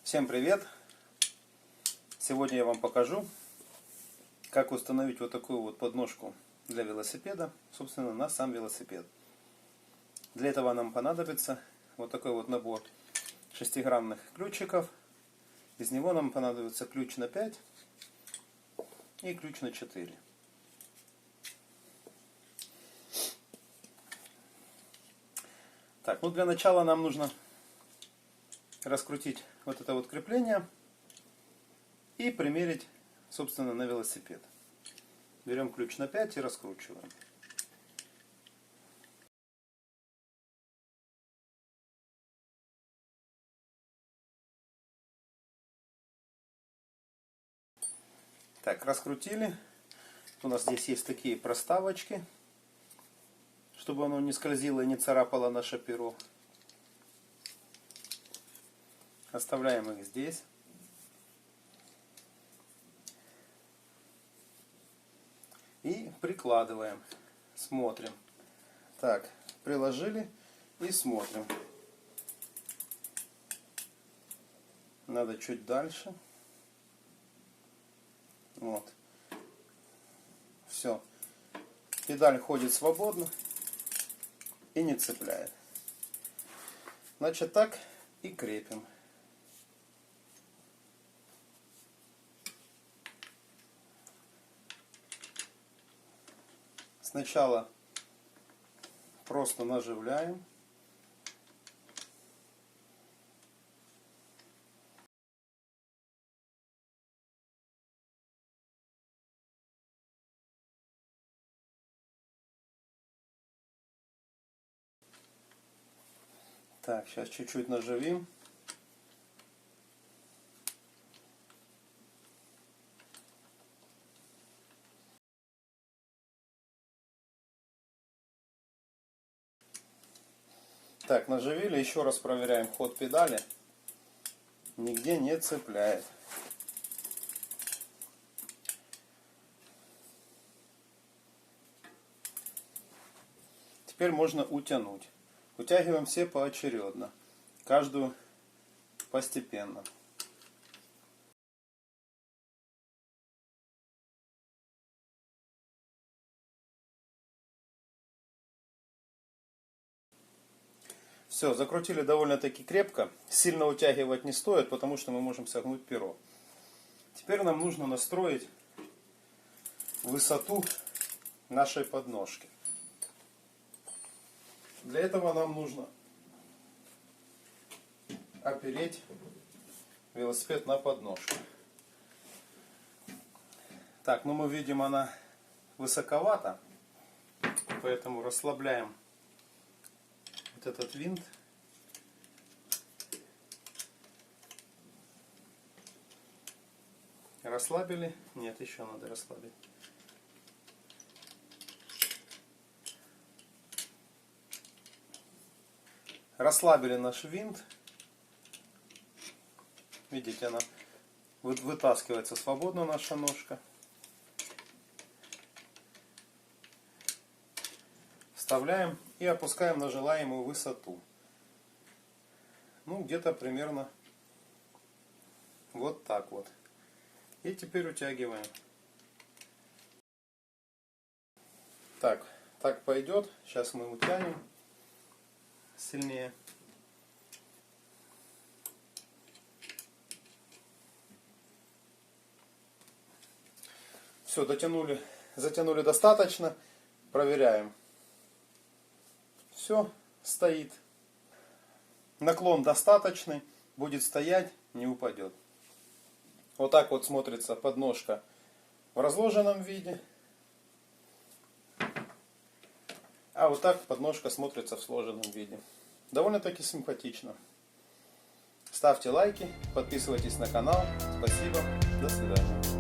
Всем привет! Сегодня я вам покажу, как установить вот такую вот подножку для велосипеда, собственно, на сам велосипед. Для этого нам понадобится вот такой вот набор шестигранных ключиков. Из него нам понадобится ключ на 5 и ключ на 4. Так, ну для начала нам нужно раскрутить вот это вот крепление и примерить, собственно, на велосипед. Берем ключ на 5 и раскручиваем. Так, раскрутили. У нас здесь есть такие проставочки, чтобы оно не скользило и не царапало наше перо. Оставляем их здесь. И прикладываем. Смотрим. Так, приложили и смотрим. Надо чуть дальше. Вот. Все. Педаль ходит свободно и не цепляет. Значит, так и крепим. Сначала просто наживляем. Так, сейчас чуть-чуть наживим. Так, наживили, еще раз проверяем ход педали. Нигде не цепляет. Теперь можно утянуть. Утягиваем все поочередно. Каждую постепенно. Все, закрутили довольно-таки крепко. Сильно утягивать не стоит, потому что мы можем согнуть перо. Теперь нам нужно настроить высоту нашей подножки. Для этого нам нужно опереть велосипед на подножку. Так, ну мы видим, она высоковата, поэтому расслабляем вот этот винт. Расслабили? Нет, еще надо расслабить. Расслабили наш винт. Видите, она вытаскивается свободно, наша ножка. Вставляем и опускаем на желаемую высоту. Ну, где-то примерно вот так вот. И теперь утягиваем. Так пойдет. Сейчас мы утянем сильнее. Все, затянули достаточно. Проверяем. Все, стоит. Наклон достаточный. Будет стоять, не упадет. Вот так вот смотрится подножка в разложенном виде. А вот так подножка смотрится в сложенном виде. Довольно-таки симпатично. Ставьте лайки, подписывайтесь на канал. Спасибо, до свидания.